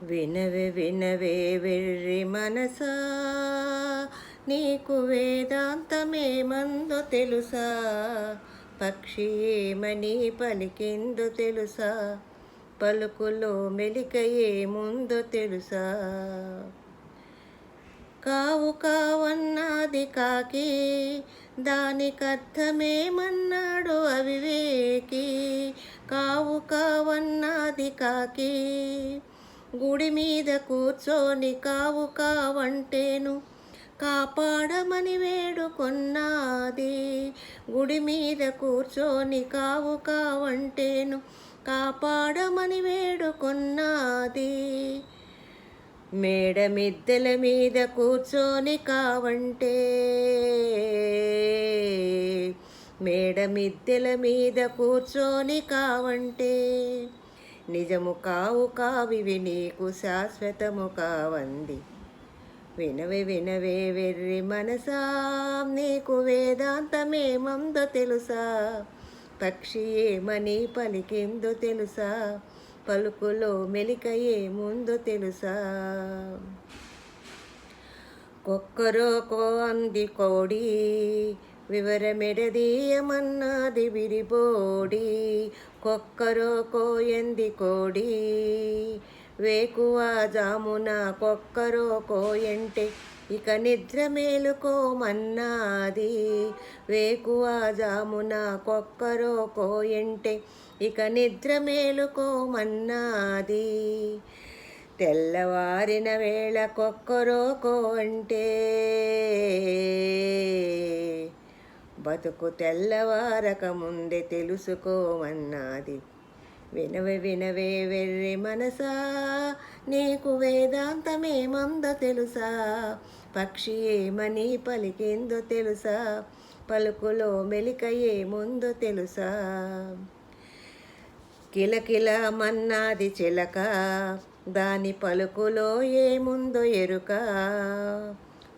వినవే వినవే వెర్రి మనసా, నీకు వేదాంతమేమందో తెలుసా? పక్షి ఏమని పలికిందో తెలుసా? పలుకులో మెలిక ఏముందో తెలుసా? కావు కావన్నది కాకి, దానికర్థమేమన్నాడు అవివేకి. కావు కావన్నది కాకి, గుడి మీద కూర్చొని కావు కావంటేను కాపాడమని వేడుకొన్నాది. గుడి మీద కూర్చొని కావు కావంటేను కాపాడమని వేడుకొన్నాది. మేడ మిద్దెల మీద కూర్చొని కావంటే, మేడ మిద్దెల మీద కూర్చొని కావంటే, నిజము కావు కావివి నీకు శాశ్వతము కావంది. వినవే వినవే వెర్రి మనసా, నీకు వేదాంతమేమందో తెలుసా? పక్షి ఏమని పలికిందో తెలుసా? పలుకులో మెలిక ఏముందో తెలుసా? కొక్కరోకో అంది కోడి, వివరమెడదీయమన్నది విరిబోడి. కొక్కరోకో ఎంది కోడి, వేకువ జామున కొక్కరోకో ఎంటే ఇక నిద్ర మేలుకోమన్నాది. వేకువ జామున కొక్కరోకో ఎంటే ఇక నిద్ర మేలుకోమన్నాది. తెల్లవారిన వేళ కొక్కరోకో అంటే, బతుకు తెల్లవారక ముందే తెలుసుకోమన్నది. వినవే వినవే వెర్రి మనసా, నీకు వేదాంతమేమందో తెలుసా? పక్షి ఏమని పలికిందో తెలుసా? పలుకులో మెలిక ఏముందో తెలుసా? కిలకిల మన్నాది చిలక, దాని పలుకులో ఏముందో ఎరుక.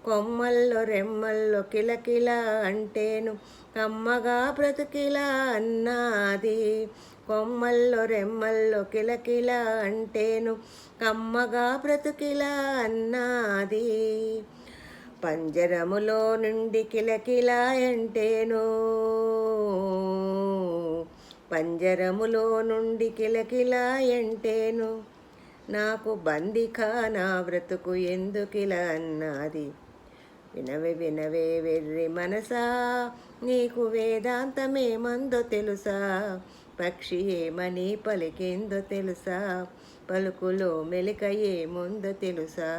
కొమ్మల్లో రెమ్మల్లో కిలకిల అంటేను కమ్మగా బ్రతుకిలా అన్నాది. కొమ్మల్లో రెమ్మల్లో కిలకిల అంటేను కమ్మగా బ్రతుకిలా అన్నాది. పంజరములో నుండి కిలకిల అంటేను, పంజరములో నుండి కిలకిల అంటేను నాకు బందిఖానా బ్రతుకు ఎందుకిలా అన్నది. వినవే వినవే వెర్రి మనసా, నీకు వేదాంతమేమందో తెలుసా? పక్షి ఏమని పలికిందో తెలుసా? పలుకులో మెలిక ఏముందో తెలుసా?